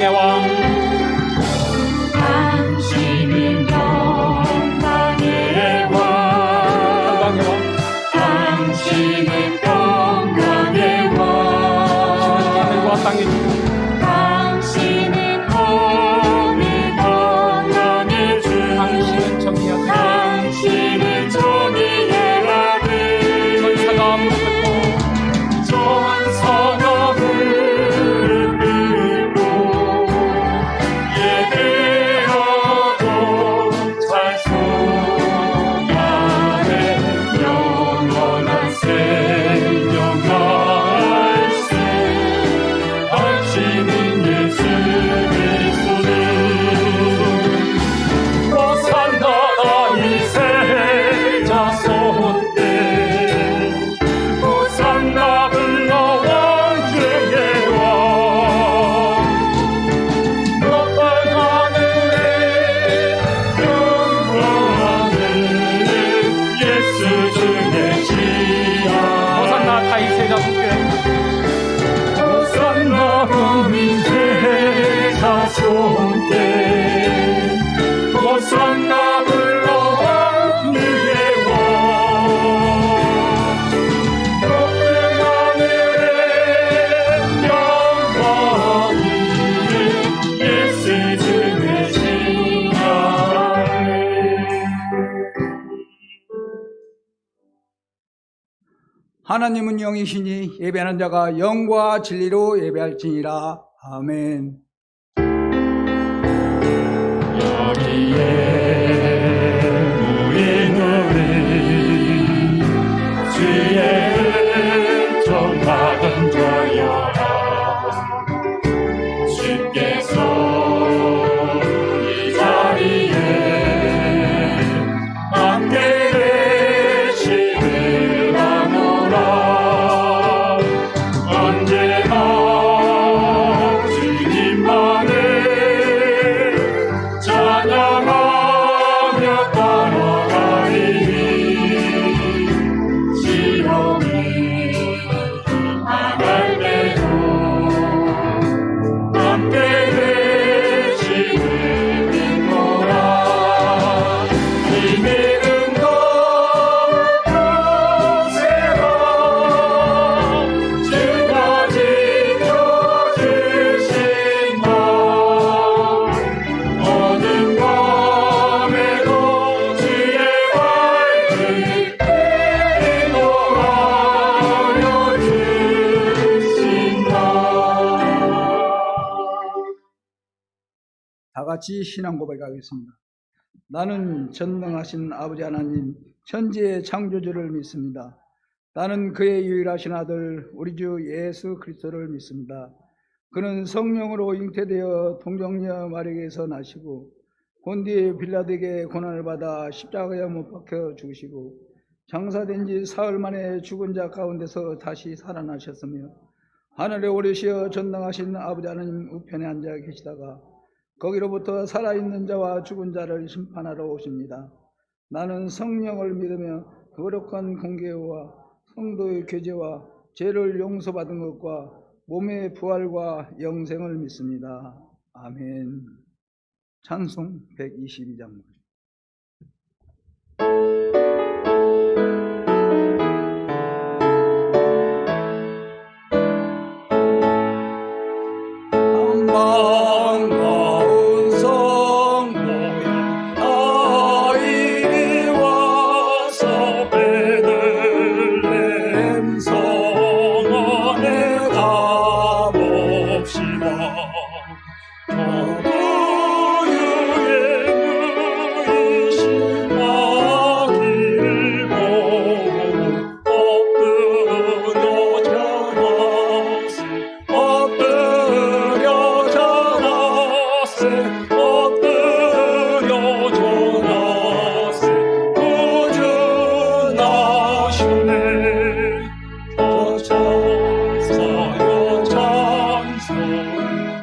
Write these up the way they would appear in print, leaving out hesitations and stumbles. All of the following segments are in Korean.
왕 당신은 평강의 왕, 당신은 평강의 왕, 하늘과 땅의 주, 당신은 하늘과 땅의 주, 당신은 정의의 아들, 당신은 정의의 아들, 천사가 무릎 전사가 무릎 꿇고 예배하고 찬송하네. 영원한 생명 말씀 하시는 예수 그리스도는 호산나 다윗의 자손들, 호산나 불러 왕중의 왕, 높은 하늘에 영광하는 예수 중의 시야. 호산나 다윗의 자손께 호산나 다윗의 자손께, 호산나 불러 왕중의 왕, 높은 하늘에 영광하는 예수 중의 시야. 하나님은 영이시니 예배하는 자가 영과 진리로 예배할지니라. 아멘. 여기에 모인 우리 주의 은총 받은 자여라. 주께서 이 자리에 함께 계시느라노라. 언제나 주님만을 찬양하며 따라가리니. 시험이 임할 때도 함께 계시는 믿노라. 이 믿음도 평생아 주가 지켜주신다. 어느 밤에도 주의 밝은 빛으로 하여 주신다. 다 같이 신앙 고백하겠습니다. 나는 전능하신 아버지 하나님, 천지의 창조주를 믿습니다. 나는 그의 유일하신 아들 우리 주 예수 그리스도를 믿습니다. 그는 성령으로 잉태되어 동정녀 마리아에게서 나시고 본디의 빌라도에게 고난을 받아 십자가에 못 박혀 죽으시고 장사된 지 사흘 만에 죽은 자 가운데서 다시 살아나셨으며 하늘에 오르시어 전능하신 아버지 하나님 우편에 앉아 계시다가 거기로부터 살아있는 자와 죽은 자를 심판하러 오십니다. 나는 성령을 믿으며 거룩한 공개와 성도의 교제와 죄를 용서받은 것과 몸의 부활과 영생을 믿습니다. 아멘. 찬송 122장. 반가운 성도야 다 이리 와서 베들레헴 성 안에 가봅시다.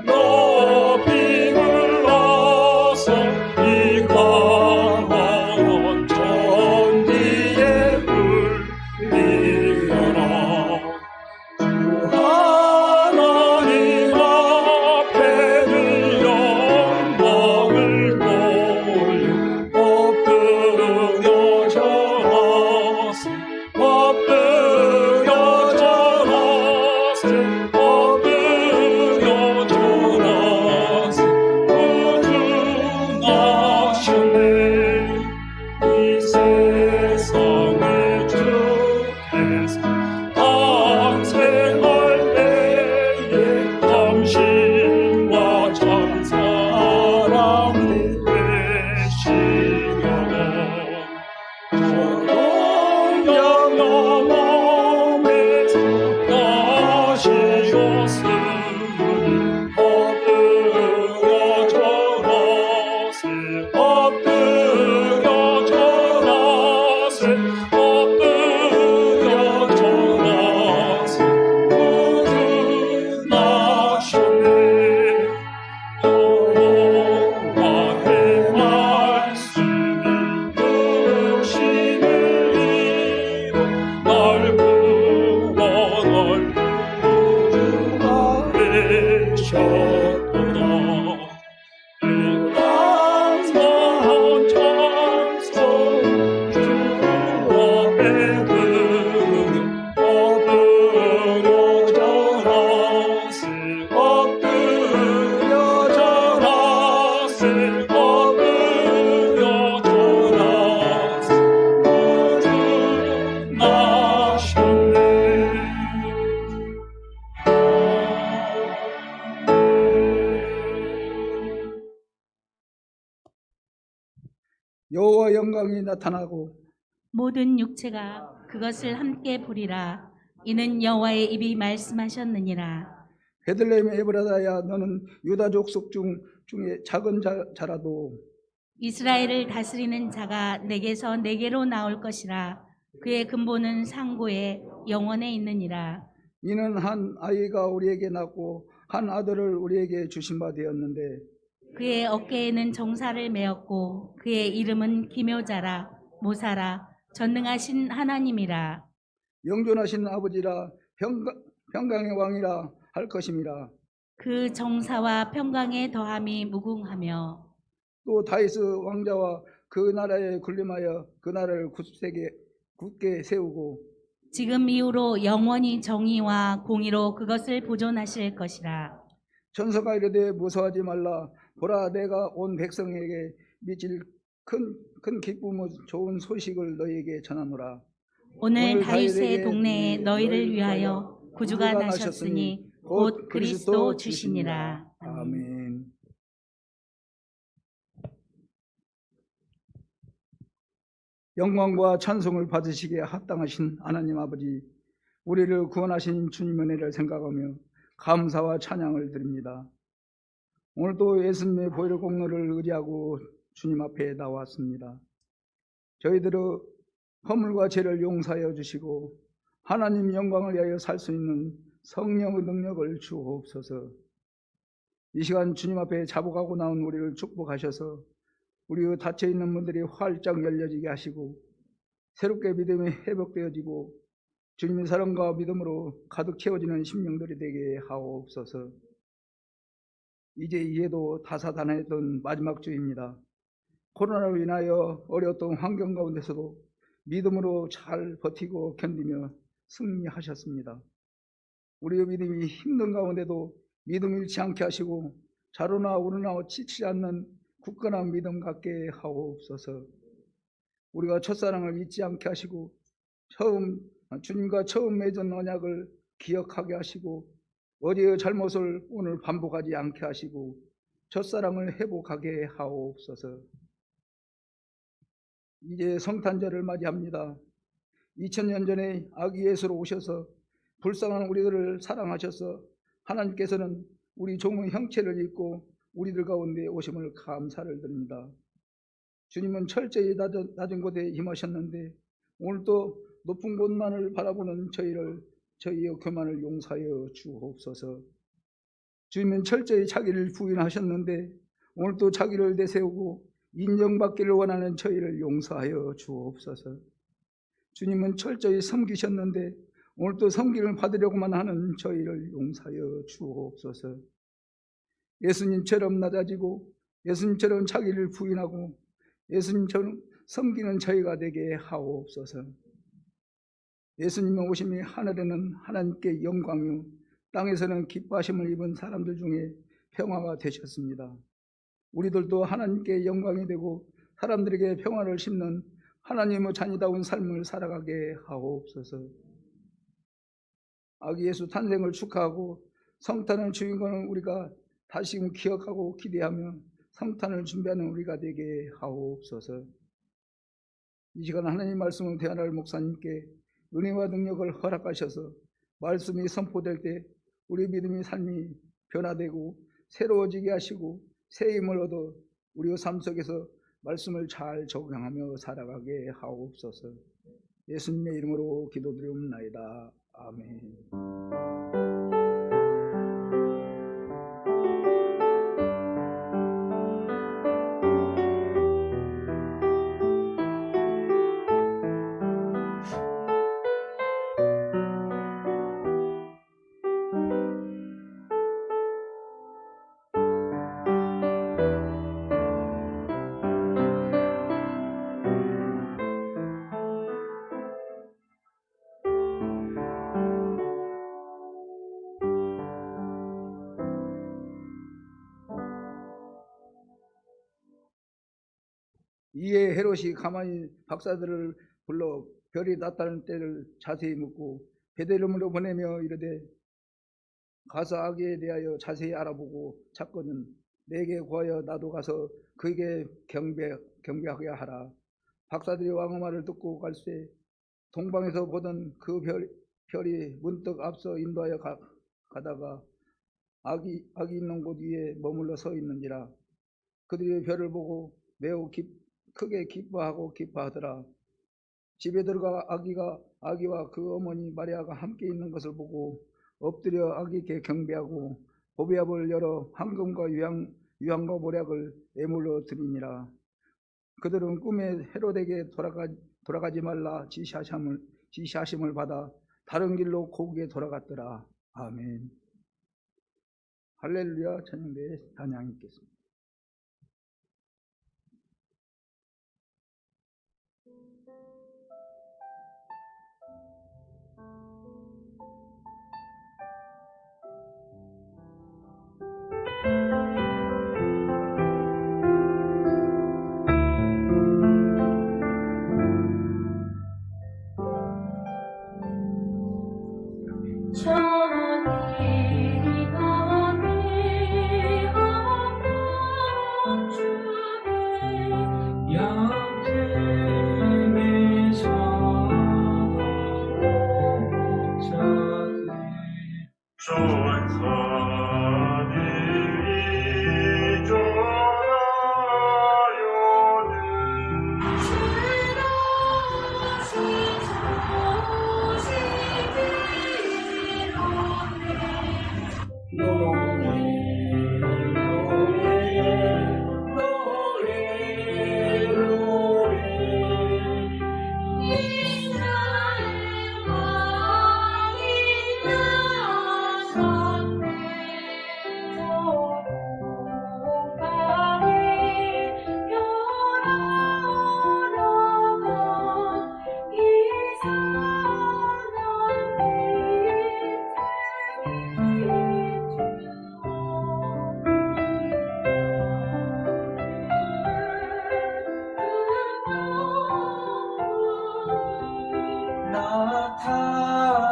높이고 감사한 찬송 주 앞에 엎드려 절하세 엎드려 절하세 엎드려 절하세 거듭나셨네. 여호와 영광이 나타나고 모든 육체가 그것을 함께 보리라. 이는 여호와의 입이 말씀하셨느니라. 베들레헴 에브라다야, 너는 유다 족속 중에 작은 자라도 이스라엘을 다스리는 자가 내게서 내게로 나올 것이라. 그의 근본은 상고에 영원에 있느니라. 이는 한 아이가 우리에게 낳고 한 아들을 우리에게 주신 바 되었는데 그의 어깨에는 정사를 메었고 그의 이름은 기묘자라 모사라 전능하신 하나님이라. 영존하신 아버지라 평강의 왕이라 할 것임이라. 그 정사와 평강의 더함이 무궁하며 또 다윗 왕자와 그 나라에 군림하여 그 나라를 굳게 세우고 지금 이후로 영원히 정의와 공의로 그것을 보존하실 것이라. 전서가 이르되 무서워하지 말라. 보라, 내가 온 백성에게 미칠 큰 기쁨의 좋은 소식을 너희에게 전하노라. 오늘 다윗의 동네에 너희를 위하여 구주가 나셨으니 곧 그리스도 주시니라. 아멘. 영광과 찬송을 받으시기에 합당하신 하나님 아버지, 우리를 구원하신 주님의 은혜를 생각하며 감사와 찬양을 드립니다. 오늘도 예수님의 보혈 공로를 의지하고 주님 앞에 나왔습니다. 저희들의 허물과 죄를 용서하여 주시고 하나님 영광을 위하여 살 수 있는 성령의 능력을 주옵소서. 이 시간 주님 앞에 자복하고 나온 우리를 축복하셔서 우리의 닫혀있는 문들이 활짝 열려지게 하시고 새롭게 믿음이 회복되어지고 주님의 사랑과 믿음으로 가득 채워지는 심령들이 되게 하옵소서. 이제 이해도 다사다난했던 마지막 주입니다. 코로나로 인하여 어려웠던 환경 가운데서도 믿음으로 잘 버티고 견디며 승리하셨습니다. 우리의 믿음이 힘든 가운데도 믿음 잃지 않게 하시고 자로나 우르나 지치지 않는 굳건한 믿음 갖게 하옵소서. 우리가 첫사랑을 잊지 않게 하시고 주님과 처음 맺은 언약을 기억하게 하시고 어제의 잘못을 오늘 반복하지 않게 하시고 첫사랑을 회복하게 하옵소서. 이제 성탄절을 맞이합니다. 2000년 전에 아기 예수로 오셔서 불쌍한 우리들을 사랑하셔서 하나님께서는 우리 종의 형체를 입고 우리들 가운데 오심을 감사를 드립니다. 주님은 철저히 낮은 곳에 임하셨는데 오늘도 높은 곳만을 바라보는 저희의 교만을 용서하여 주옵소서. 주님은 철저히 자기를 부인하셨는데 오늘도 자기를 내세우고 인정받기를 원하는 저희를 용서하여 주옵소서. 주님은 철저히 섬기셨는데 오늘도 섬기를 받으려고만 하는 저희를 용서하여 주옵소서. 예수님처럼 낮아지고 예수님처럼 자기를 부인하고 예수님처럼 섬기는 저희가 되게 하옵소서. 예수님의 오심이 하늘에는 하나님께 영광이요 땅에서는 기뻐하심을 입은 사람들 중에 평화가 되셨습니다. 우리들도 하나님께 영광이 되고 사람들에게 평화를 심는 하나님의 자녀다운 삶을 살아가게 하옵소서. 아기 예수 탄생을 축하하고 성탄의 주인공을 우리가 다시금 기억하고 기대하며 성탄을 준비하는 우리가 되게 하옵소서. 이 시간 하나님 말씀을 대하는 목사님께 은혜와 능력을 허락하셔서 말씀이 선포될 때 우리 믿음의 삶이 변화되고 새로워지게 하시고 새 힘을 얻어 우리의 삶 속에서 말씀을 잘 적용하며 살아가게 하옵소서. 예수님의 이름으로 기도드리옵나이다. 아멘. 이에 헤롯이 가만히 박사들을 불러 별이 났다는 때를 자세히 묻고 베들레헴으로 보내며 이르되 가서 아기에 대하여 자세히 알아보고 찾거든 내게 구하여 나도 가서 그에게 경배하게 하라. 박사들이 왕의 말을 듣고 갈새 동방에서 보던 그 별이 문득 앞서 인도하여 가다가 아기 있는 곳 위에 머물러 서 있는지라. 그들이 별을 보고 매우 크게 기뻐하더라. 집에 들어가 아기와 그 어머니 마리아가 함께 있는 것을 보고 엎드려 아기께 경배하고 보배압을 열어 황금과 유향과 모략을 애물러 드리니라. 그들은 꿈에 헤롯에게 돌아가지 말라 지시하심을 받아 다른 길로 고국에 돌아갔더라. 아멘. 할렐루야. 찬양대에 단양 있겠습니다.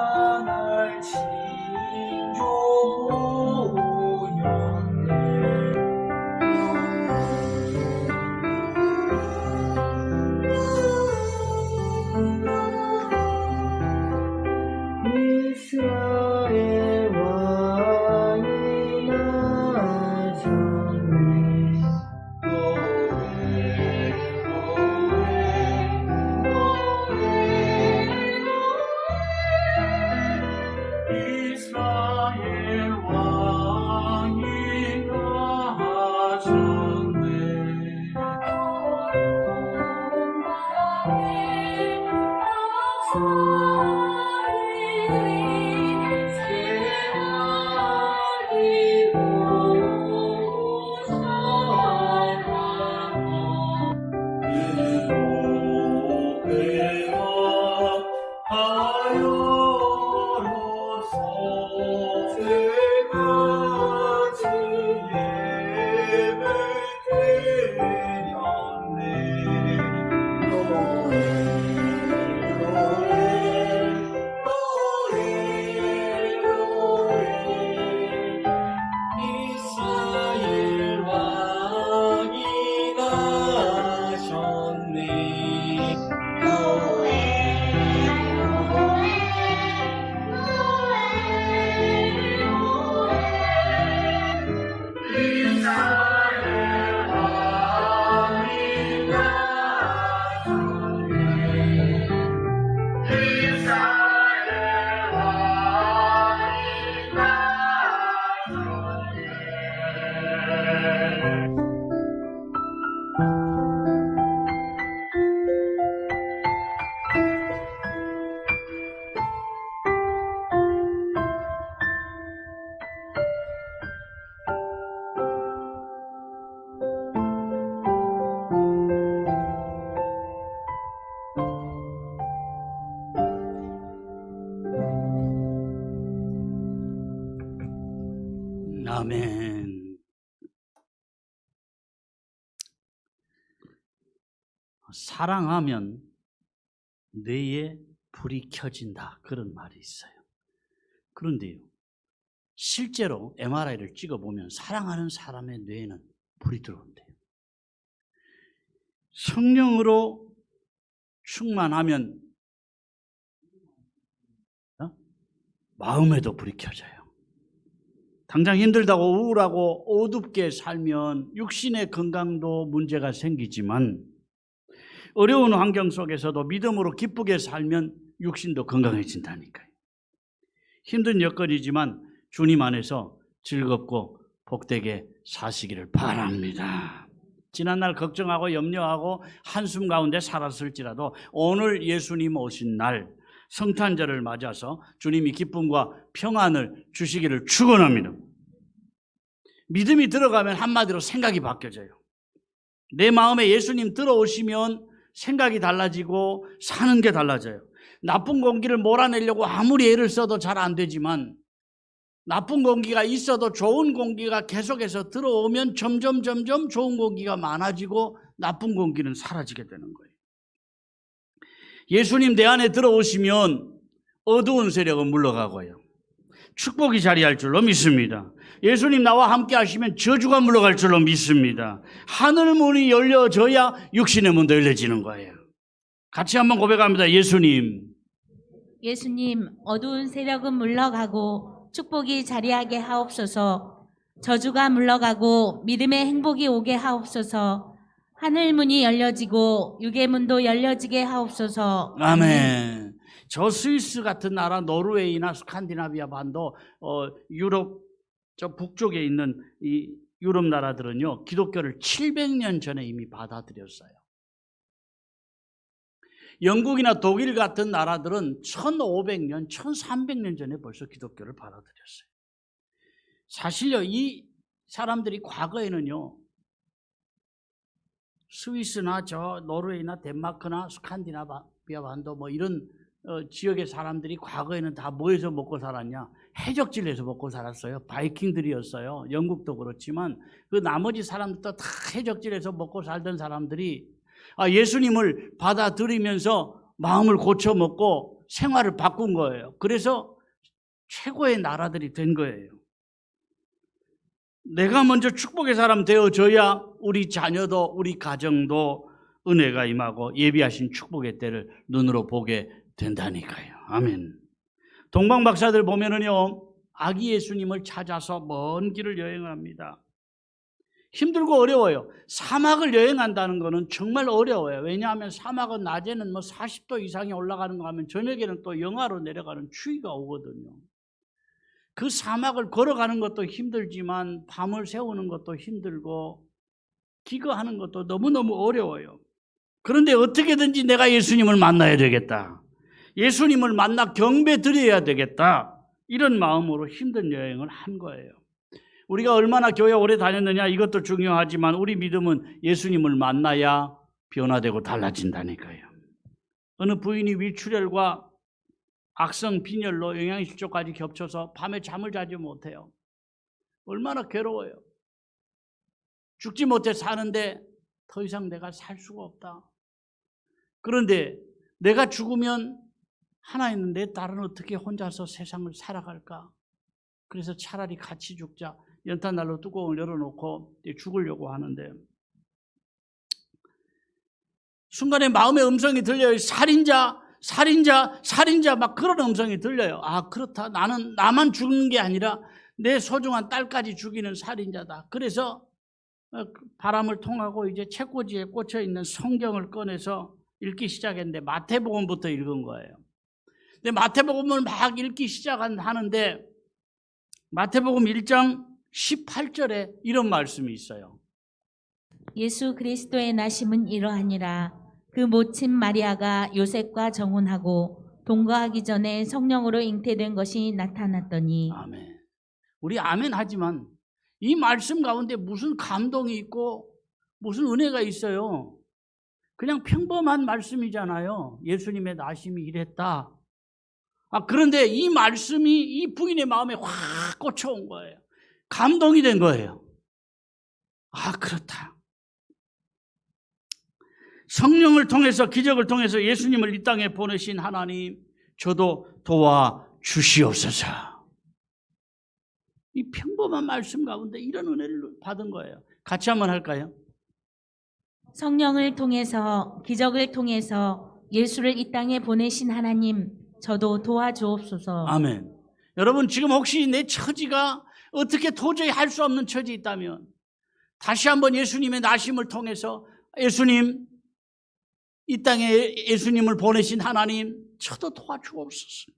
나타날 징조 보였네. 이스라엘 왕이 나셨네. 이스라엘 왕이 나셨네. 하여로서 새같이 예배 사랑하면 뇌에 불이 켜진다. 그런 말이 있어요. 그런데요, 실제로 MRI를 찍어보면 사랑하는 사람의 뇌에는 불이 들어온대요. 성령으로 충만하면 마음에도 불이 켜져요. 당장 힘들다고 우울하고 어둡게 살면 육신의 건강도 문제가 생기지만 어려운 환경 속에서도 믿음으로 기쁘게 살면 육신도 건강해진다니까요. 힘든 여건이지만 주님 안에서 즐겁고 복되게 사시기를 바랍니다. 지난날 걱정하고 염려하고 한숨 가운데 살았을지라도 오늘 예수님 오신 날 성탄절을 맞아서 주님이 기쁨과 평안을 주시기를 축원합니다. 믿음이 들어가면 한마디로 생각이 바뀌어져요. 내 마음에 예수님 들어오시면 생각이 달라지고 사는 게 달라져요. 나쁜 공기를 몰아내려고 아무리 애를 써도 잘 안 되지만 나쁜 공기가 있어도 좋은 공기가 계속해서 들어오면 점점 좋은 공기가 많아지고 나쁜 공기는 사라지게 되는 거예요. 예수님 내 안에 들어오시면 어두운 세력은 물러가고요. 축복이 자리할 줄로 믿습니다. 예수님 나와 함께 하시면 저주가 물러갈 줄로 믿습니다. 하늘 문이 열려져야 육신의 문도 열려지는 거예요. 같이 한번 고백합니다. 예수님, 어두운 세력은 물러가고 축복이 자리하게 하옵소서. 저주가 물러가고 믿음의 행복이 오게 하옵소서. 하늘 문이 열려지고 육의 문도 열려지게 하옵소서. 아멘. 저 스위스 같은 나라, 노르웨이나 스칸디나비아 반도, 유럽 저 북쪽에 있는 이 유럽 나라들은요, 기독교를 700년 전에 이미 받아들였어요. 영국이나 독일 같은 나라들은 1500년, 1300년 전에 벌써 기독교를 받아들였어요. 사실요, 이 사람들이 과거에는요, 스위스나 저 노르웨이나 덴마크나 스칸디나비아 반도 뭐 이런 지역의 사람들이 과거에는 다 뭐에서 먹고 살았냐? 해적질에서 먹고 살았어요. 바이킹들이었어요. 영국도 그렇지만 그 나머지 사람들도 다 해적질에서 먹고 살던 사람들이 예수님을 받아들이면서 마음을 고쳐먹고 생활을 바꾼 거예요. 그래서 최고의 나라들이 된 거예요. 내가 먼저 축복의 사람 되어줘야 우리 자녀도 우리 가정도 은혜가 임하고 예비하신 축복의 때를 눈으로 보게 된다니까요. 아멘. 동방박사들 보면은요, 아기 예수님을 찾아서 먼 길을 여행을 합니다. 힘들고 어려워요. 사막을 여행한다는 거는 정말 어려워요. 왜냐하면 사막은 낮에는 40도 이상이 올라가는 거 하면 저녁에는 또 영하로 내려가는 추위가 오거든요. 그 사막을 걸어가는 것도 힘들지만 밤을 새우는 것도 힘들고 기거하는 것도 너무너무 어려워요. 그런데 어떻게든지 내가 예수님을 만나야 되겠다. 예수님을 만나 경배 드려야 되겠다. 이런 마음으로 힘든 여행을 한 거예요. 우리가 얼마나 교회 오래 다녔느냐 이것도 중요하지만 우리 믿음은 예수님을 만나야 변화되고 달라진다니까요. 어느 부인이 위출혈과 악성 빈혈로 영양실조까지 겹쳐서 밤에 잠을 자지 못해요. 얼마나 괴로워요. 죽지 못해 사는데 더 이상 내가 살 수가 없다. 그런데 내가 죽으면 하나 있는 내 딸은 어떻게 혼자서 세상을 살아갈까? 그래서 차라리 같이 죽자. 연탄난로 뚜껑을 열어놓고 죽으려고 하는데 순간에 마음의 음성이 들려요. 살인자 막 그런 음성이 들려요. 그렇다. 나만 죽는 게 아니라 내 소중한 딸까지 죽이는 살인자다. 그래서 바람을 통하고 이제 책꽂이에 꽂혀 있는 성경을 꺼내서 읽기 시작했는데 마태복음부터 읽은 거예요. 근데 마태복음을 막 읽기 시작하는데 마태복음 1장 18절에 이런 말씀이 있어요. 예수 그리스도의 나심은 이러하니라. 그 모친 마리아가 요셉과 정혼하고 동거하기 전에 성령으로 잉태된 것이 나타났더니. 아멘. 우리 아멘 하지만 이 말씀 가운데 무슨 감동이 있고 무슨 은혜가 있어요. 그냥 평범한 말씀이잖아요. 예수님의 나심이 이랬다. 그런데 이 말씀이 이 부인의 마음에 확 꽂혀온 거예요. 감동이 된 거예요. 그렇다. 성령을 통해서 기적을 통해서 예수님을 이 땅에 보내신 하나님, 저도 도와주시옵소서. 이 평범한 말씀 가운데 이런 은혜를 받은 거예요. 같이 한번 할까요? 성령을 통해서 기적을 통해서 예수를 이 땅에 보내신 하나님, 저도 도와주옵소서. 아멘. 여러분, 지금 혹시 내 처지가 어떻게 도저히 할 수 없는 처지 있다면 다시 한번 예수님의 나심을 통해서 예수님, 이 땅에 예수님을 보내신 하나님, 저도 도와주옵소서.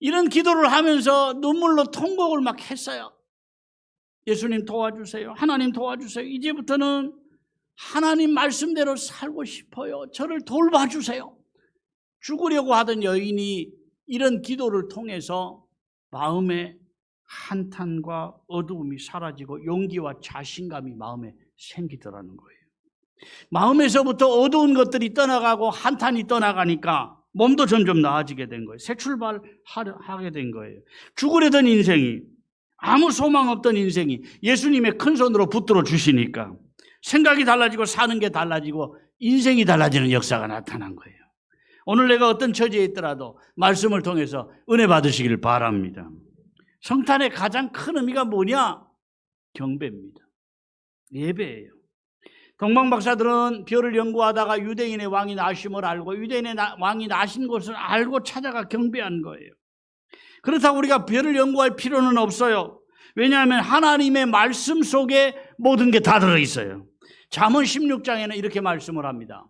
이런 기도를 하면서 눈물로 통곡을 막 했어요. 예수님 도와주세요. 하나님 도와주세요. 이제부터는 하나님 말씀대로 살고 싶어요. 저를 돌봐주세요. 죽으려고 하던 여인이 이런 기도를 통해서 마음에 한탄과 어두움이 사라지고 용기와 자신감이 마음에 생기더라는 거예요. 마음에서부터 어두운 것들이 떠나가고 한탄이 떠나가니까 몸도 점점 나아지게 된 거예요. 새 출발하게 된 거예요. 죽으려던 인생이, 아무 소망 없던 인생이 예수님의 큰 손으로 붙들어 주시니까 생각이 달라지고 사는 게 달라지고 인생이 달라지는 역사가 나타난 거예요. 오늘 내가 어떤 처지에 있더라도 말씀을 통해서 은혜 받으시기를 바랍니다. 성탄의 가장 큰 의미가 뭐냐? 경배입니다. 예배예요. 동방박사들은 별을 연구하다가 유대인의 왕이 나심을 알고 유대인의 왕이 나신 것을 알고 찾아가 경배한 거예요. 그렇다고 우리가 별을 연구할 필요는 없어요. 왜냐하면 하나님의 말씀 속에 모든 게 다 들어있어요. 잠언 16장에는 이렇게 말씀을 합니다.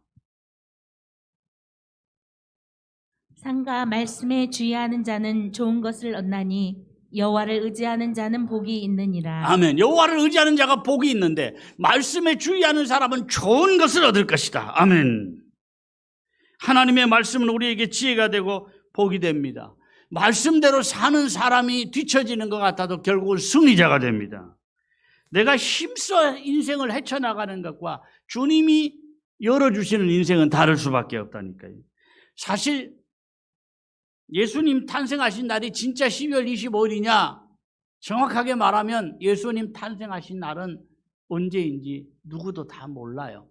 상가 말씀에 주의하는 자는 좋은 것을 얻나니 여호와를 의지하는 자는 복이 있느니라. 아멘. 여호와를 의지하는 자가 복이 있는데 말씀에 주의하는 사람은 좋은 것을 얻을 것이다. 아멘. 하나님의 말씀은 우리에게 지혜가 되고 복이 됩니다. 말씀대로 사는 사람이 뒤처지는 것 같아도 결국은 승리자가 됩니다. 내가 힘써 인생을 헤쳐나가는 것과 주님이 열어주시는 인생은 다를 수밖에 없다니까요. 사실 예수님 탄생하신 날이 진짜 12월 25일이냐? 정확하게 말하면 예수님 탄생하신 날은 언제인지 누구도 다 몰라요.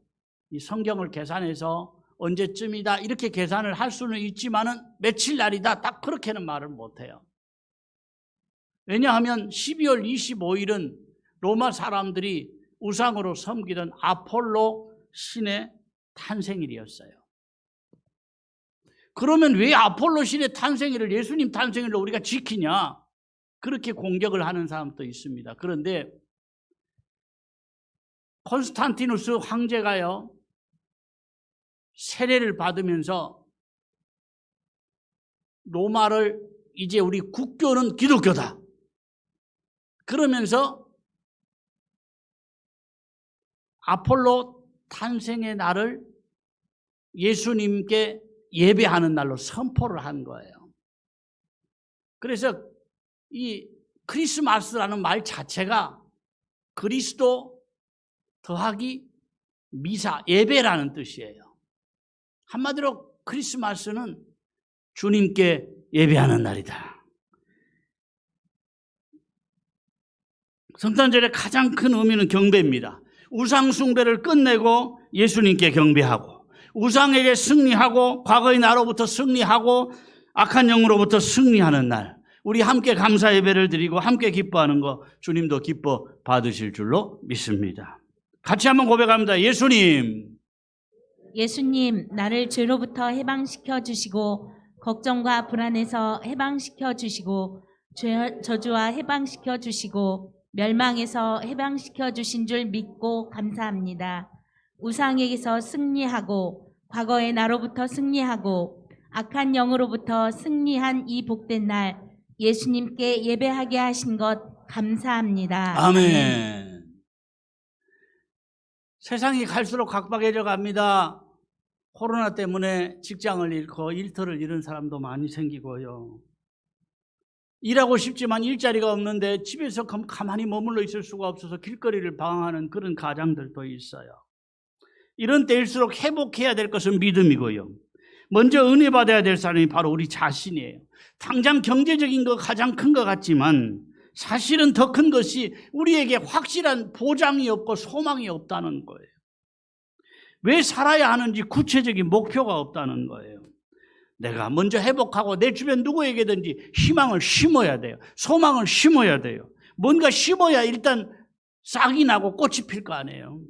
이 성경을 계산해서 언제쯤이다 이렇게 계산을 할 수는 있지만은 며칠 날이다 딱 그렇게는 말을 못해요. 왜냐하면 12월 25일은 로마 사람들이 우상으로 섬기던 아폴로 신의 탄생일이었어요. 그러면 왜 아폴로 신의 탄생일을 예수님 탄생일로 우리가 지키냐? 그렇게 공격을 하는 사람도 있습니다. 그런데 콘스탄티누스 황제가요, 세례를 받으면서 로마를 이제 우리 국교는 기독교다. 그러면서 아폴로 탄생의 날을 예수님께 예배하는 날로 선포를 한 거예요. 그래서 이 크리스마스라는 말 자체가 그리스도 더하기 미사, 예배라는 뜻이에요. 한마디로 크리스마스는 주님께 예배하는 날이다. 성탄절의 가장 큰 의미는 경배입니다. 우상 숭배를 끝내고 예수님께 경배하고 우상에게 승리하고 과거의 나로부터 승리하고 악한 영으로부터 승리하는 날, 우리 함께 감사 예배를 드리고 함께 기뻐하는 거 주님도 기뻐 받으실 줄로 믿습니다. 같이 한번 고백합니다. 예수님, 나를 죄로부터 해방시켜 주시고 걱정과 불안에서 해방시켜 주시고 저주와 해방시켜 주시고 멸망에서 해방시켜 주신 줄 믿고 감사합니다. 우상에게서 승리하고 과거의 나로부터 승리하고 악한 영으로부터 승리한 이 복된 날 예수님께 예배하게 하신 것 감사합니다. 아멘. 세상이 갈수록 각박해져 갑니다. 코로나 때문에 직장을 잃고 일터를 잃은 사람도 많이 생기고요. 일하고 싶지만 일자리가 없는데 집에서 가만히 머물러 있을 수가 없어서 길거리를 방황하는 그런 가장들도 있어요. 이런 때일수록 회복해야 될 것은 믿음이고요. 먼저 은혜 받아야 될 사람이 바로 우리 자신이에요. 당장 경제적인 거 가장 큰 것 같지만 사실은 더 큰 것이 우리에게 확실한 보장이 없고 소망이 없다는 거예요. 왜 살아야 하는지 구체적인 목표가 없다는 거예요. 내가 먼저 회복하고 내 주변 누구에게든지 희망을 심어야 돼요. 소망을 심어야 돼요. 뭔가 심어야 일단 싹이 나고 꽃이 필 거 아니에요.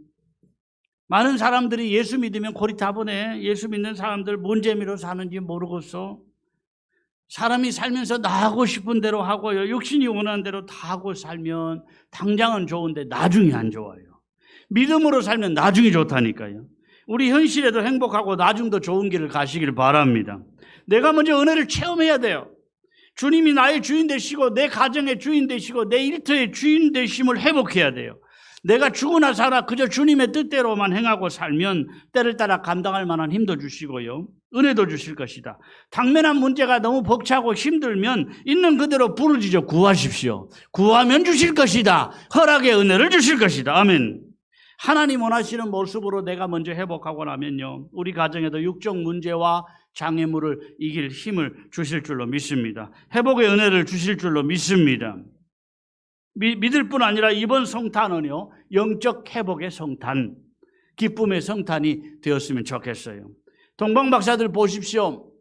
많은 사람들이 예수 믿으면 고리타분해. 예수 믿는 사람들 뭔 재미로 사는지 모르겠어. 사람이 살면서 나 하고 싶은 대로 하고요. 육신이 원하는 대로 다 하고 살면 당장은 좋은데 나중에 안 좋아요. 믿음으로 살면 나중이 좋다니까요. 우리 현실에도 행복하고 나중도 좋은 길을 가시길 바랍니다. 내가 먼저 은혜를 체험해야 돼요. 주님이 나의 주인 되시고 내 가정의 주인 되시고 내 일터의 주인 되심을 회복해야 돼요. 내가 죽으나 살아 그저 주님의 뜻대로만 행하고 살면 때를 따라 감당할 만한 힘도 주시고요. 은혜도 주실 것이다. 당면한 문제가 너무 벅차고 힘들면 있는 그대로 부르짖어 구하십시오. 구하면 주실 것이다. 허락의 은혜를 주실 것이다. 아멘. 하나님 원하시는 모습으로 내가 먼저 회복하고 나면요, 우리 가정에도 육적 문제와 장애물을 이길 힘을 주실 줄로 믿습니다. 회복의 은혜를 주실 줄로 믿습니다. 믿을 뿐 아니라 이번 성탄은요, 영적 회복의 성탄, 기쁨의 성탄이 되었으면 좋겠어요. 동방박사들 보십시오.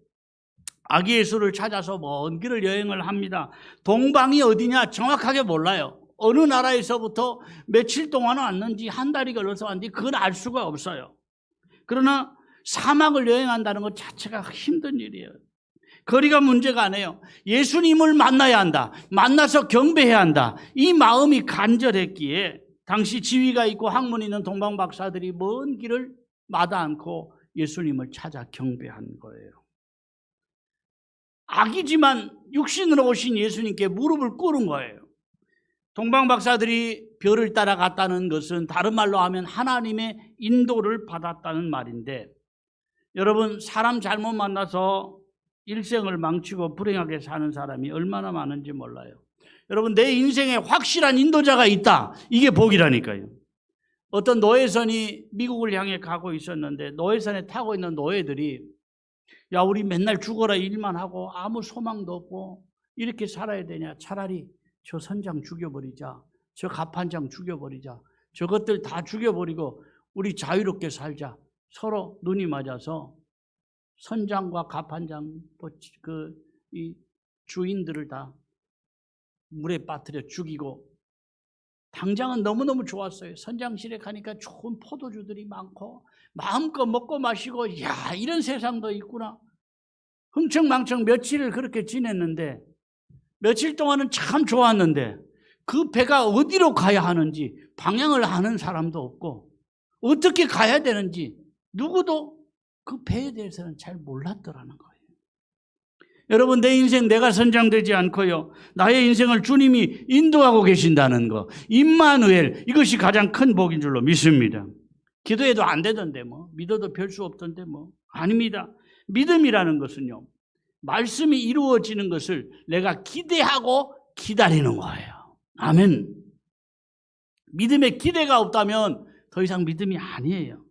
아기 예수를 찾아서 먼 길을 여행을 합니다. 동방이 어디냐 정확하게 몰라요. 어느 나라에서부터 며칠 동안 왔는지 한 달이 걸려서 왔는지 그건 알 수가 없어요. 그러나 사막을 여행한다는 것 자체가 힘든 일이에요. 거리가 문제가 아니에요. 예수님을 만나야 한다. 만나서 경배해야 한다. 이 마음이 간절했기에 당시 지위가 있고 학문이 있는 동방박사들이 먼 길을 마다 않고 예수님을 찾아 경배한 거예요. 아기지만 육신으로 오신 예수님께 무릎을 꿇은 거예요. 동방박사들이 별을 따라갔다는 것은 다른 말로 하면 하나님의 인도를 받았다는 말인데, 여러분, 사람 잘못 만나서 일생을 망치고 불행하게 사는 사람이 얼마나 많은지 몰라요. 여러분, 내 인생에 확실한 인도자가 있다. 이게 복이라니까요. 어떤 노예선이 미국을 향해 가고 있었는데 노예선에 타고 있는 노예들이, 야, 우리 맨날 죽어라 일만 하고 아무 소망도 없고 이렇게 살아야 되냐. 차라리 저 선장 죽여버리자. 저 갑판장 죽여버리자. 저것들 다 죽여버리고 우리 자유롭게 살자. 서로 눈이 맞아서 선장과 갑판장, 이 주인들을 다 물에 빠뜨려 죽이고, 당장은 너무너무 좋았어요. 선장실에 가니까 좋은 포도주들이 많고 마음껏 먹고 마시고, 야, 이런 세상도 있구나. 흥청망청 며칠을 그렇게 지냈는데, 며칠 동안은 참 좋았는데 그 배가 어디로 가야 하는지 방향을 아는 사람도 없고 어떻게 가야 되는지 누구도 그 배에 대해서는 잘 몰랐더라는 거예요. 여러분, 내 인생 내가 선장되지 않고요, 나의 인생을 주님이 인도하고 계신다는 거, 임마누엘, 이것이 가장 큰 복인 줄로 믿습니다. 기도해도 안 되던데 믿어도 별 수 없던데 아닙니다. 믿음이라는 것은요, 말씀이 이루어지는 것을 내가 기대하고 기다리는 거예요. 아멘. 믿음에 기대가 없다면 더 이상 믿음이 아니에요.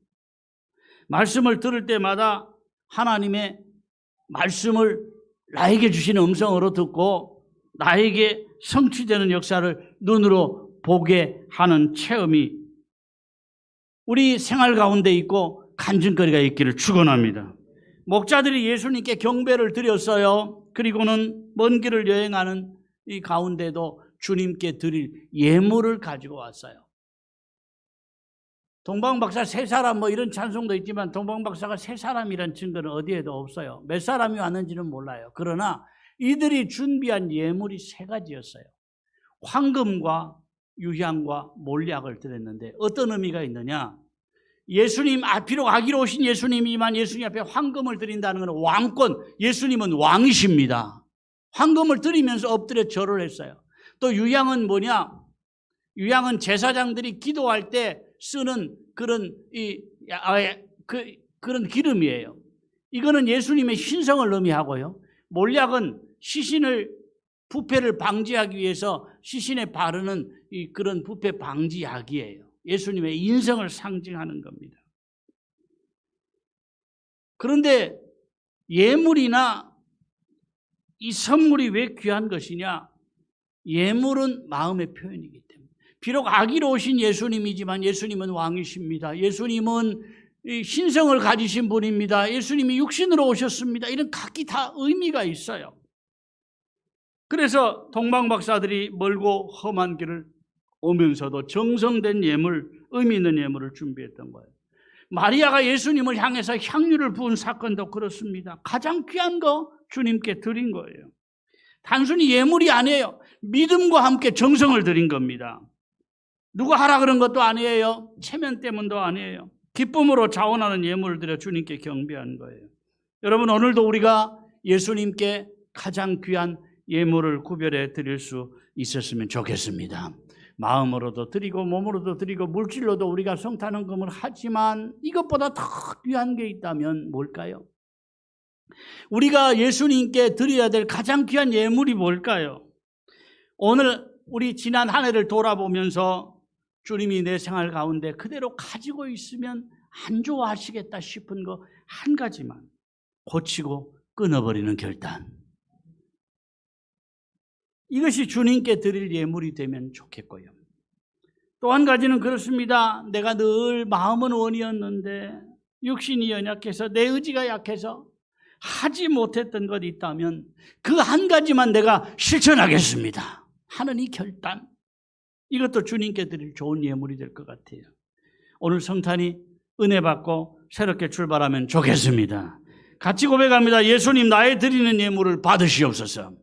말씀을 들을 때마다 하나님의 말씀을 나에게 주시는 음성으로 듣고 나에게 성취되는 역사를 눈으로 보게 하는 체험이 우리 생활 가운데 있고 간증거리가 있기를 축원합니다. 목자들이 예수님께 경배를 드렸어요. 그리고는 먼 길을 여행하는 이 가운데도 주님께 드릴 예물을 가지고 왔어요. 동방박사 세 사람 이런 찬송도 있지만 동방박사가 세 사람이란 증거는 어디에도 없어요. 몇 사람이 왔는지는 몰라요. 그러나 이들이 준비한 예물이 세 가지였어요. 황금과 유향과 몰약을 드렸는데 어떤 의미가 있느냐? 예수님, 비록 아기로 오신 예수님이지만 예수님 앞에 황금을 드린다는 것은 왕권, 예수님은 왕이십니다. 황금을 드리면서 엎드려 절을 했어요. 또 유향은 뭐냐? 유향은 제사장들이 기도할 때 쓰는 그런 그런 기름이에요. 이거는 예수님의 신성을 의미하고요. 몰약은 시신을 부패를 방지하기 위해서 시신에 바르는 그런 부패 방지 약이에요. 예수님의 인성을 상징하는 겁니다. 그런데 예물이나 이 선물이 왜 귀한 것이냐? 예물은 마음의 표현이기 때문에. 비록 아기로 오신 예수님이지만 예수님은 왕이십니다. 예수님은 이 신성을 가지신 분입니다. 예수님이 육신으로 오셨습니다. 이런 각기 다 의미가 있어요. 그래서 동방박사들이 멀고 험한 길을 오면서도 정성된 예물, 의미 있는 예물을 준비했던 거예요. 마리아가 예수님을 향해서 향유를 부은 사건도 그렇습니다. 가장 귀한 거 주님께 드린 거예요. 단순히 예물이 아니에요. 믿음과 함께 정성을 드린 겁니다. 누가 하라 그런 것도 아니에요. 체면 때문도 아니에요. 기쁨으로 자원하는 예물을 드려 주님께 경배한 거예요. 여러분, 오늘도 우리가 예수님께 가장 귀한 예물을 구별해 드릴 수 있었으면 좋겠습니다. 마음으로도 드리고 몸으로도 드리고 물질로도 우리가 성탄헌금을 하지만 이것보다 더 귀한 게 있다면 뭘까요? 우리가 예수님께 드려야 될 가장 귀한 예물이 뭘까요? 오늘 우리 지난 한 해를 돌아보면서 주님이 내 생활 가운데 그대로 가지고 있으면 안 좋아하시겠다 싶은 거 한 가지만 고치고 끊어버리는 결단. 이것이 주님께 드릴 예물이 되면 좋겠고요. 또 한 가지는 그렇습니다. 내가 늘 마음은 원이었는데 육신이 연약해서 내 의지가 약해서 하지 못했던 것이 있다면 그 한 가지만 내가 실천하겠습니다 하는 이 결단, 이것도 주님께 드릴 좋은 예물이 될 것 같아요. 오늘 성탄이 은혜 받고 새롭게 출발하면 좋겠습니다. 같이 고백합니다. 예수님, 나의 드리는 예물을 받으시옵소서.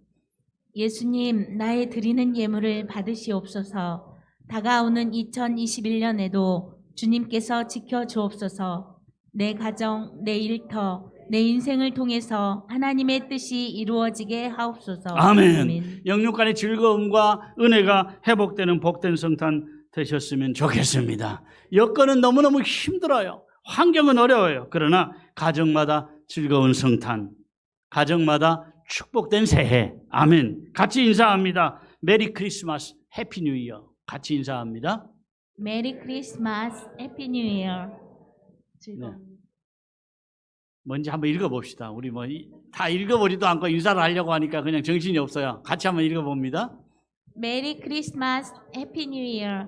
예수님, 나의 드리는 예물을 받으시옵소서. 다가오는 2021년에도 주님께서 지켜주옵소서. 내 가정, 내 일터, 내 인생을 통해서 하나님의 뜻이 이루어지게 하옵소서. 아멘. 영육간의 즐거움과 은혜가 회복되는 복된 성탄 되셨으면 좋겠습니다. 여건은 너무너무 힘들어요. 환경은 어려워요. 그러나 가정마다 즐거운 성탄, 가정마다 축복된 새해. 아멘. 같이 인사합니다. 메리 크리스마스, 해피 뉴 이어. 같이 인사합니다. 메리 크리스마스, 해피 뉴 이어. 뭔지 한번 읽어봅시다. 우리 뭐 다 읽어보지도 않고 인사를 하려고 하니까 그냥 정신이 없어요. 같이 한번 읽어봅니다. 메리 크리스마스, 해피 뉴 이어.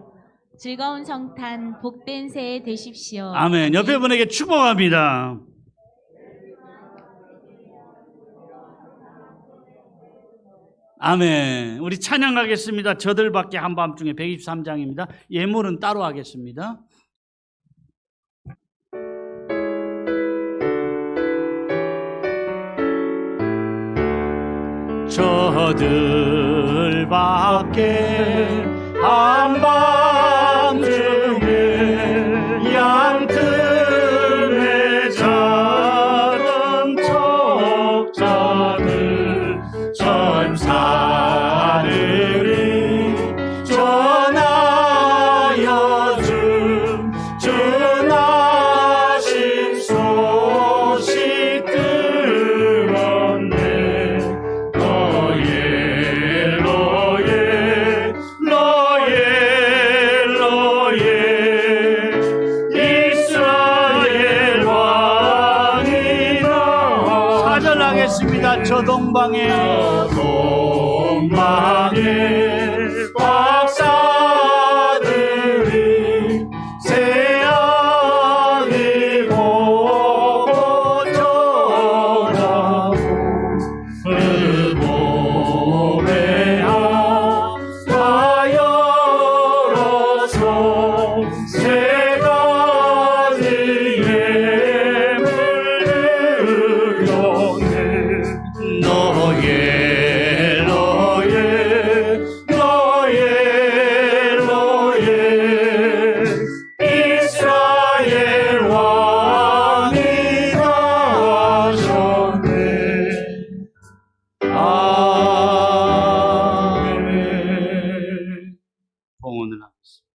즐거운 성탄, 복된 새해 되십시오. 아멘. 옆에 분에게 축복합니다. 아멘. 우리 찬양하겠습니다. 저들밖에 한밤중에 123장입니다. 예물은 따로 하겠습니다. 저들밖에 한밤중에 양틈에 자던 척자들 전사들이 전하여 전하신 소식 들었네. 저 동방에 박사들이 새하늘 보고 전하고 그 몸에 하여서 세 가지 예물 드렸네. 이스라엘 왕이 나셨네. 아멘. 봉헌을 하겠습니다.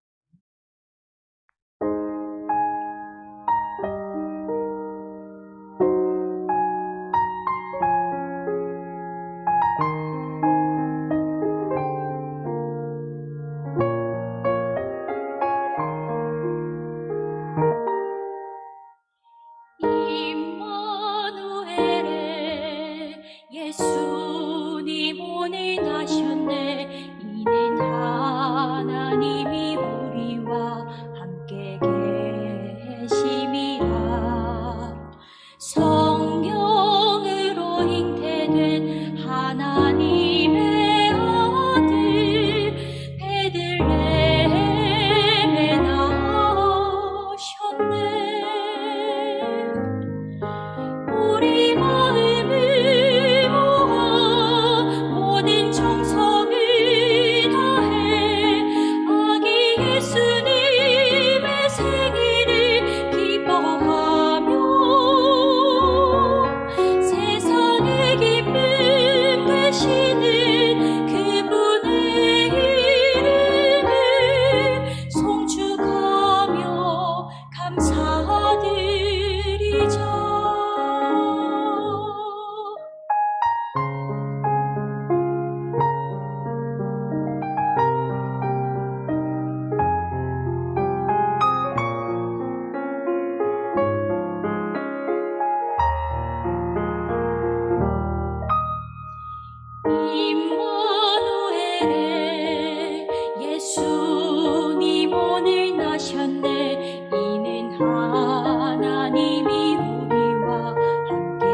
하셨네. 이는 하나님이 우리와 함께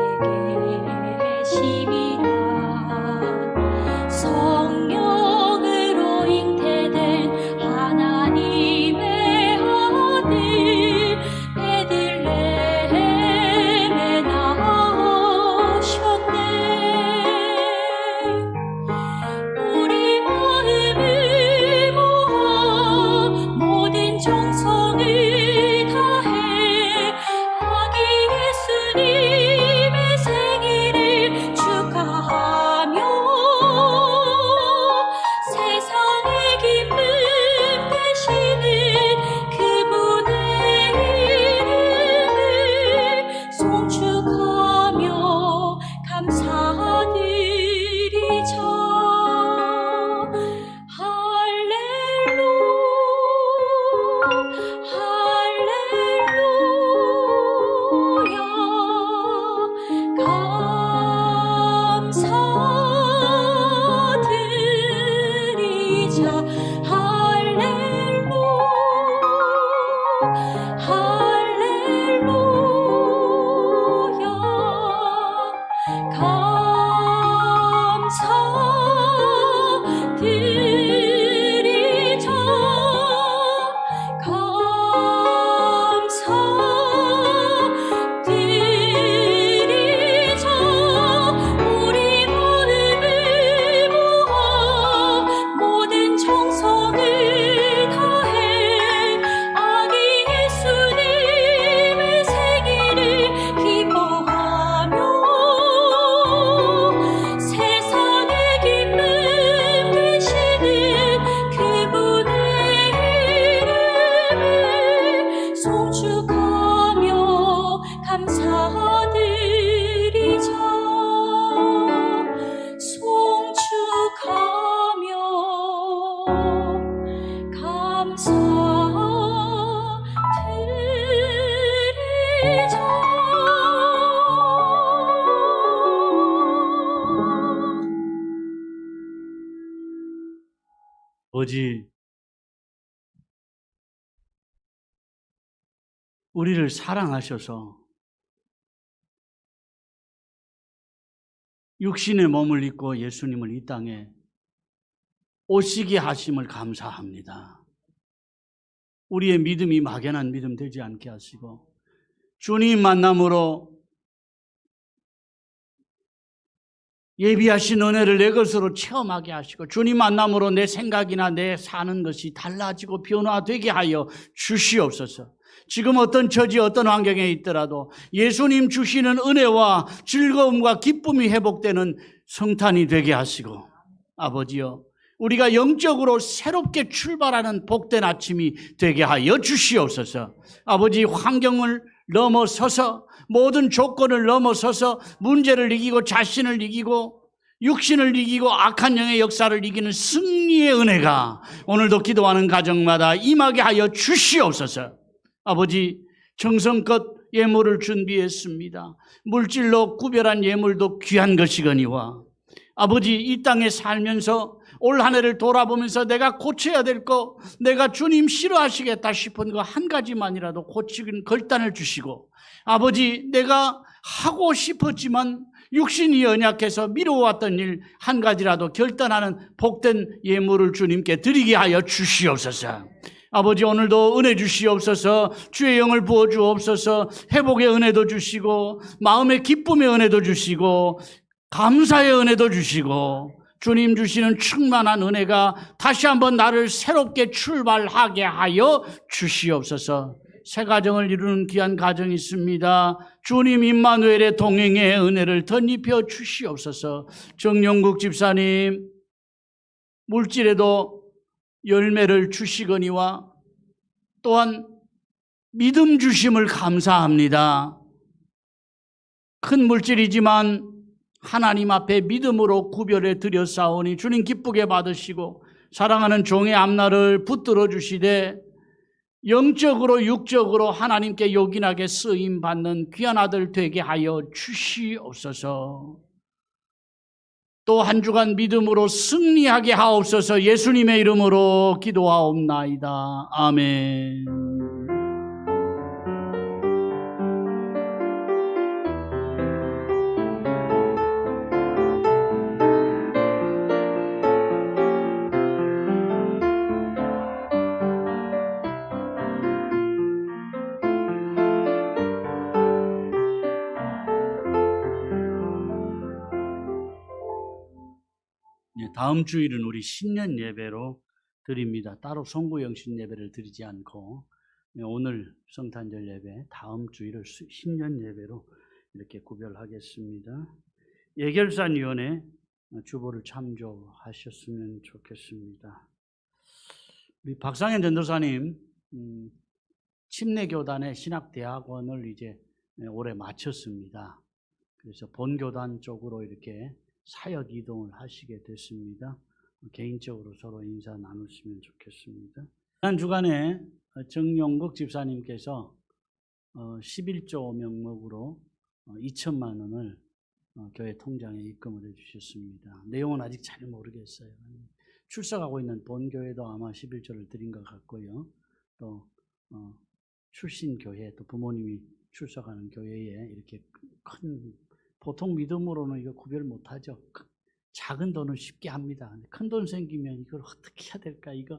계심이라. 성령으로 잉태된 하나님의 아들 베들레헴에 나셨네. 우리 마음을 모아 모든 정성을 다해 아기 예수님의 생일을 축하하며 세상의 기쁨 되시는 그분의 이름을 송축하며 감사드리자. 할렐루야, 할렐루야. 감사드리자. 할렐루야, 할렐루야. 감사드리자. 감사드리자. 우리 마음을 모아 모든 정성을 다해 아기 예수님의 생일을 기뻐하며 세상의 기쁨 되시는 그분의 이름을 송축하며 감사드리자. 송축하며 감사드리자. 아버지, 우리를 사랑하셔서 육신의 몸을 입고 예수님을 이 땅에 오시게 하심을 감사합니다. 우리의 믿음이 막연한 믿음 되지 않게 하시고 주님 만남으로 예비하신 은혜를 내 것으로 체험하게 하시고 주님 만남으로 내 생각이나 내 사는 것이 달라지고 변화되게 하여 주시옵소서. 지금 어떤 처지 어떤 환경에 있더라도 예수님 주시는 은혜와 즐거움과 기쁨이 회복되는 성탄이 되게 하시고 아버지여 우리가 영적으로 새롭게 출발하는 복된 아침이 되게 하여 주시옵소서. 아버지 환경을 넘어서서 모든 조건을 넘어서서 문제를 이기고 자신을 이기고 육신을 이기고 악한 영의 역사를 이기는 승리의 은혜가 오늘도 기도하는 가정마다 임하게 하여 주시옵소서. 아버지 정성껏 예물을 준비했습니다. 물질로 구별한 예물도 귀한 것이거니와 아버지 이 땅에 살면서 올 한 해를 돌아보면서 내가 고쳐야 될 거, 내가 주님 싫어하시겠다 싶은 거 한 가지만이라도 고치는 결단을 주시고 아버지 내가 하고 싶었지만 육신이 연약해서 미뤄왔던 일 한 가지라도 결단하는 복된 예물을 주님께 드리게 하여 주시옵소서. 아버지 오늘도 은혜 주시옵소서. 주의 영을 부어 주옵소서. 회복의 은혜도 주시고 마음의 기쁨의 은혜도 주시고 감사의 은혜도 주시고 주님 주시는 충만한 은혜가 다시 한번 나를 새롭게 출발하게 하여 주시옵소서. 새 가정을 이루는 귀한 가정이 있습니다. 주님 임마누엘의 동행의 은혜를 덧입혀 주시옵소서. 정영국 집사님 물질에도 열매를 주시거니와 또한 믿음 주심을 감사합니다. 큰 물질이지만 하나님 앞에 믿음으로 구별해 드려 싸우니 주님 기쁘게 받으시고 사랑하는 종의 앞날을 붙들어 주시되 영적으로 육적으로 하나님께 요긴하게 쓰임받는 귀한 아들 되게 하여 주시옵소서. 또 한 주간 믿음으로 승리하게 하옵소서. 예수님의 이름으로 기도하옵나이다. 아멘. 다음 주일은 우리 신년 예배로 드립니다. 따로 송구영신 예배를 드리지 않고 오늘 성탄절 예배, 다음 주일을 신년 예배로 이렇게 구별하겠습니다. 예결산위원회 주보를 참조하셨으면 좋겠습니다. 우리 박상현 전도사님 침례교단의 신학대학원을 이제 올해 마쳤습니다. 그래서 본교단 쪽으로 이렇게 사역 이동을 하시게 됐습니다. 개인적으로 서로 인사 나누시면 좋겠습니다. 지난 주간에 정용국 집사님께서 11조 명목으로 2천만 원을 교회 통장에 입금을 해주셨습니다. 내용은 아직 잘 모르겠어요. 출석하고 있는 본교회도 아마 11조를 드린 것 같고요. 또 출신 교회, 또 부모님이 출석하는 교회에 이렇게 큰, 보통 믿음으로는 이거 구별 못하죠. 작은 돈은 쉽게 합니다. 큰 돈 생기면 이걸 어떻게 해야 될까, 이거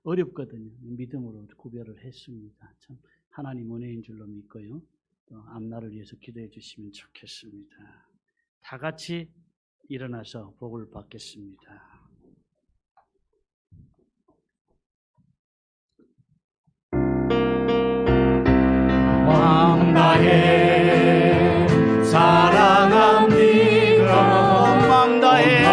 어렵거든요. 믿음으로 구별을 했습니다. 참 하나님 은혜인 줄로 믿고요. 또 앞날을 위해서 기도해 주시면 좋겠습니다. 다 같이 일어나서 복을 받겠습니다. 왕다해 사랑합니다. 왕다해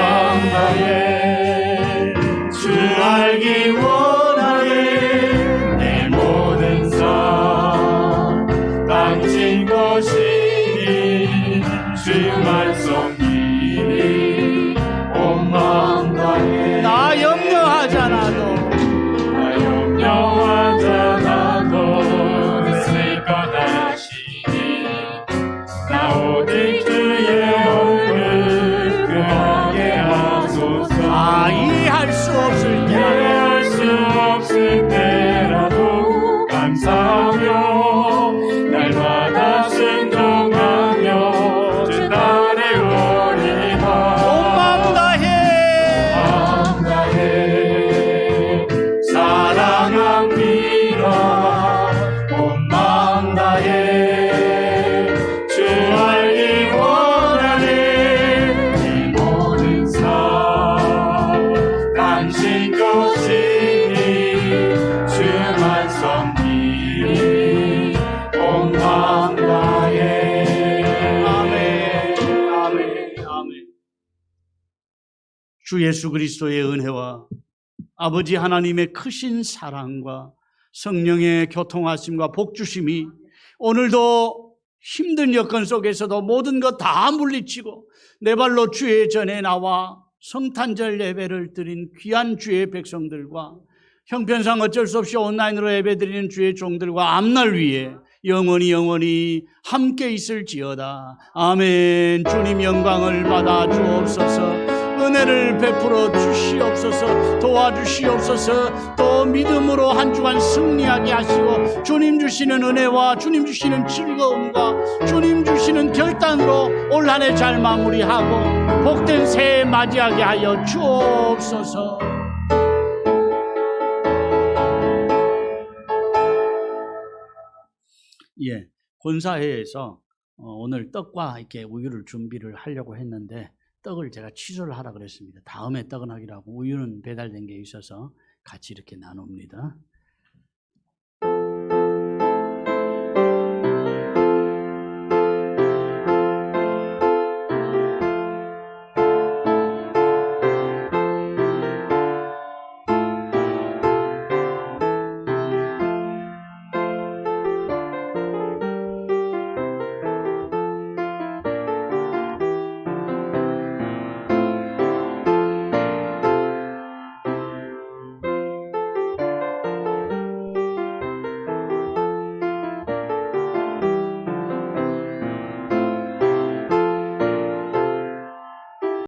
주 알기 원하네. 내 모든 삶 당신 것이니 주만 섬기니 온 마음 다해. 나 염려하잖아도 있을 것 하시니 나 오직 주의 얼굴 그하게 하소서. 이해할 수 없을 때라도 감사하며 날마다 순종하며 주 따르오리다. 온 마음 다해 사랑합니다. 온 마음 다해 주 알기 원하네. 내 모든 삶 당신 것이니 주만 섬기니 온 마음 다해. 아멘. 아멘. 아멘. 주 예수 그리스도의 은혜와 아버지 하나님의 크신 사랑과 성령의 교통하심과 복주심이 오늘도 힘든 여건 속에서도 모든 것 다 물리치고 내 발로 주의 전에 나와 성탄절 예배를 드린 귀한 주의 백성들과 형편상 어쩔 수 없이 온라인으로 예배드리는 주의 종들과 앞날 위에 영원히 함께 있을지어다. 아멘. 주님 영광을 받아 주옵소서. 은혜를 베풀어 주시옵소서. 도와주시옵소서. 또 믿음으로 한 주간 승리하게 하시고 주님 주시는 은혜와 주님 주시는 즐거움과 주님 주시는 결단으로 올 한 해 잘 마무리하고 복된 새해 맞이하게 하여 주옵소서. 예, 권사회에서 오늘 떡과 이렇게 우유를 준비를 하려고 했는데 떡을 제가 취소를 하라 그랬습니다. 다음에 떡은 하기로 하고 우유는 배달된 게 있어서 같이 이렇게 나눕니다.